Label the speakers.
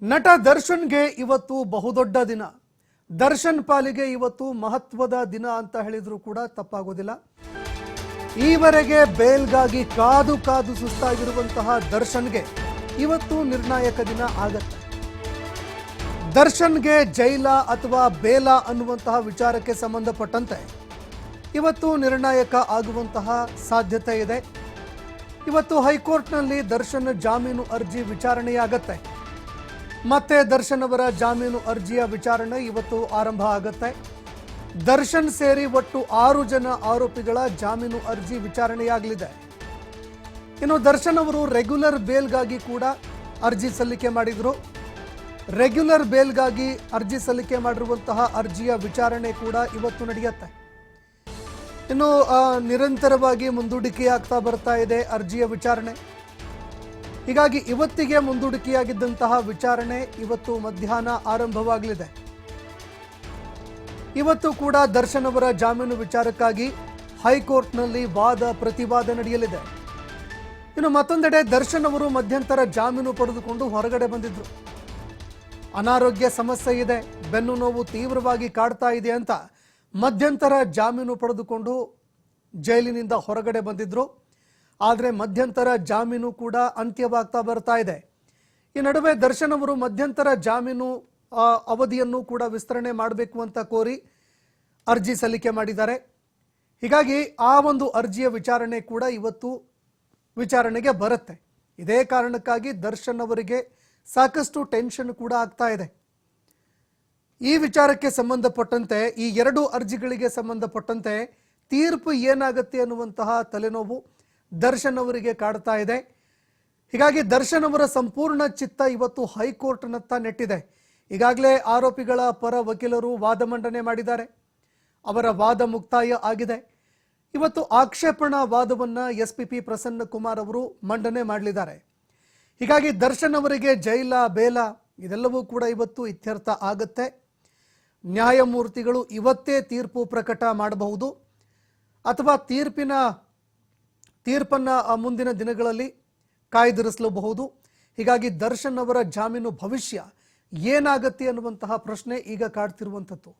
Speaker 1: ನಟ ದರ್ಶನ್ಗೆ ಇವತ್ತು ಬಹುದೊಡ್ಡ ದಿನ. ದರ್ಶನ್ ಪಾಲಿಗೆ ಇವತ್ತು ಮಹತ್ವದ ದಿನ ಅಂತ ಹೇಳಿದ್ರು ಕೂಡ ತಪ್ಪಾಗೋದಿಲ್ಲ. ಈವರೆಗೆ ಬೇಲ್ಗಾಗಿ ಕಾದು ಕಾದು ಸುಸ್ತಾಗಿರುವಂತಹ ದರ್ಶನ್ಗೆ ಇವತ್ತು ನಿರ್ಣಾಯಕ ದಿನ ಆಗತ್ತೆ. ದರ್ಶನ್ಗೆ ಜೈಲ ಅಥವಾ ಬೇಲ ಅನ್ನುವಂತಹ ವಿಚಾರಕ್ಕೆ ಸಂಬಂಧಪಟ್ಟಂತೆ ಇವತ್ತು ನಿರ್ಣಾಯಕ ಆಗುವಂತಹ ಸಾಧ್ಯತೆ ಇದೆ. ಇವತ್ತು ಹೈಕೋರ್ಟ್ನಲ್ಲಿ ದರ್ಶನ್ ಜಾಮೀನು ಅರ್ಜಿ ವಿಚಾರಣೆಯಾಗತ್ತೆ. ಮತ್ತೆ ದರ್ಶನ್ ಅವರ ಜಾಮೀನು ಅರ್ಜಿಯ ವಿಚಾರಣೆ ಇವತ್ತು ಆರಂಭ ಆಗುತ್ತೆ. ದರ್ಶನ್ ಸೇರಿ ಒಟ್ಟು 6 ಜನ ಆರೋಪಿಗಳ ಜಾಮೀನು ಅರ್ಜಿ ವಿಚಾರಣೆಯಾಗಲಿದೆ. ಇನ್ನು ದರ್ಶನ್ ಅವರು ರೆಗ್ಯುಲರ್ ಬೇಲ್ಗಾಗಿ ಕೂಡ ಅರ್ಜಿ ಸಲ್ಲಿಕೆ ಮಾಡಿದ್ರು. ರೆಗ್ಯುಲರ್ ಬೇಲ್ಗಾಗಿ ಅರ್ಜಿ ಸಲ್ಲಿಕೆ ಮಾಡಿರುವಂತಹ ಅರ್ಜಿಯ ವಿಚಾರಣೆ ಕೂಡ ಇವತ್ತು ನಡೆಯುತ್ತೆ. ಇನ್ನು ನಿರಂತರವಾಗಿ ಮುಂದೂಡಿಕೆಯಾಗ್ತಾ ಬರ್ತಾ ಇದೆ ಅರ್ಜಿಯ ವಿಚಾರಣೆ. ಹೀಗಾಗಿ ಇವತ್ತಿಗೆ ಮುಂದೂಡಿಕೆಯಾಗಿದ್ದಂತಹ ವಿಚಾರಣೆ ಇವತ್ತು ಮಧ್ಯಾಹ್ನ ಆರಂಭವಾಗಲಿದೆ. ಇವತ್ತು ಕೂಡ ದರ್ಶನ್ ಅವರ ಜಾಮೀನು ವಿಚಾರಕ್ಕಾಗಿ ಹೈಕೋರ್ಟ್ನಲ್ಲಿ ವಾದ ಪ್ರತಿವಾದ ನಡೆಯಲಿದೆ. ಇನ್ನು ಮತ್ತೊಂದೆಡೆ ದರ್ಶನ್ ಅವರು ಮಧ್ಯಂತರ ಜಾಮೀನು ಪಡೆದುಕೊಂಡು ಹೊರಗಡೆ ಬಂದಿದ್ರು. ಅನಾರೋಗ್ಯ ಸಮಸ್ಯೆ ಇದೆ, ಬೆನ್ನು ನೋವು ತೀವ್ರವಾಗಿ ಕಾಡ್ತಾ ಇದೆ ಅಂತ ಮಧ್ಯಂತರ ಜಾಮೀನು ಪಡೆದುಕೊಂಡು ಜೈಲಿನಿಂದ ಹೊರಗಡೆ ಬಂದಿದ್ರು. ಆದರೆ ಮಧ್ಯಂತರ ಜಾಮೀನು ಕೂಡ ಅಂತ್ಯವಾಗ್ತಾ ಬರ್ತಾ ಇದೆ. ಈ ನಡುವೆ ದರ್ಶನ್ ಅವರು ಮಧ್ಯಂತರ ಜಾಮೀನು ಅವಧಿಯನ್ನು ಕೂಡ ವಿಸ್ತರಣೆ ಮಾಡಬೇಕು ಅಂತ ಕೋರಿ ಅರ್ಜಿ ಸಲ್ಲಿಕೆ ಮಾಡಿದ್ದಾರೆ. ಹೀಗಾಗಿ ಆ ಒಂದು ಅರ್ಜಿಯ ವಿಚಾರಣೆ ಕೂಡ ಇವತ್ತು ವಿಚಾರಣೆಗೆ ಬರುತ್ತೆ. ಇದೇ ಕಾರಣಕ್ಕಾಗಿ ದರ್ಶನ್ ಅವರಿಗೆ ಸಾಕಷ್ಟು ಟೆನ್ಷನ್ ಕೂಡ ಆಗ್ತಾ ಇದೆ. ಈ ವಿಚಾರಕ್ಕೆ ಸಂಬಂಧಪಟ್ಟಂತೆ ಈ 2 ಅರ್ಜಿಗಳಿಗೆ ಸಂಬಂಧಪಟ್ಟಂತೆ ತೀರ್ಪು ಏನಾಗುತ್ತೆ ಅನ್ನುವಂತಹ ತಲೆನೋವು ದರ್ಶನ್ ಅವರಿಗೆ ಕಾಡ್ತಾ ಇದೆ. ಹೀಗಾಗಿ ದರ್ಶನ್ ಅವರ ಸಂಪೂರ್ಣ ಚಿತ್ತ ಇವತ್ತು ಹೈಕೋರ್ಟ್ನತ್ತ ನೆಟ್ಟಿದೆ. ಈಗಾಗಲೇ ಆರೋಪಿಗಳ ಪರ ವಕೀಲರು ವಾದ ಮಂಡನೆ ಮಾಡಿದ್ದಾರೆ. ಅವರ ವಾದ ಮುಕ್ತಾಯ ಆಗಿದೆ. ಇವತ್ತು ಆಕ್ಷೇಪಣಾ ವಾದವನ್ನು ಎಸ್ಪಿಪಿ ಪ್ರಸನ್ನ ಕುಮಾರ್ ಅವರು ಮಂಡನೆ ಮಾಡಲಿದ್ದಾರೆ. ಹೀಗಾಗಿ ದರ್ಶನ್ ಅವರಿಗೆ ಜೈಲ ಬೇಲ ಇದೆಲ್ಲವೂ ಕೂಡ ಇವತ್ತು ಇತ್ಯರ್ಥ ಆಗುತ್ತೆ. ನ್ಯಾಯಮೂರ್ತಿಗಳು ಇವತ್ತೇ ತೀರ್ಪು ಪ್ರಕಟ ಮಾಡಬಹುದು ಅಥವಾ ತೀರ್ಪನ್ನು ಮುಂದಿನ ದಿನಗಳಲ್ಲಿ ಕಾಯ್ದಿರಿಸಲೂಬಹುದು. ಹೀಗಾಗಿ ದರ್ಶನ್ ಅವರ ಜಾಮೀನು ಭವಿಷ್ಯ ಏನಾಗತ್ತೆ ಅನ್ನುವಂತಹ ಪ್ರಶ್ನೆ ಈಗ ಕಾಡ್ತಿರುವಂಥದ್ದು.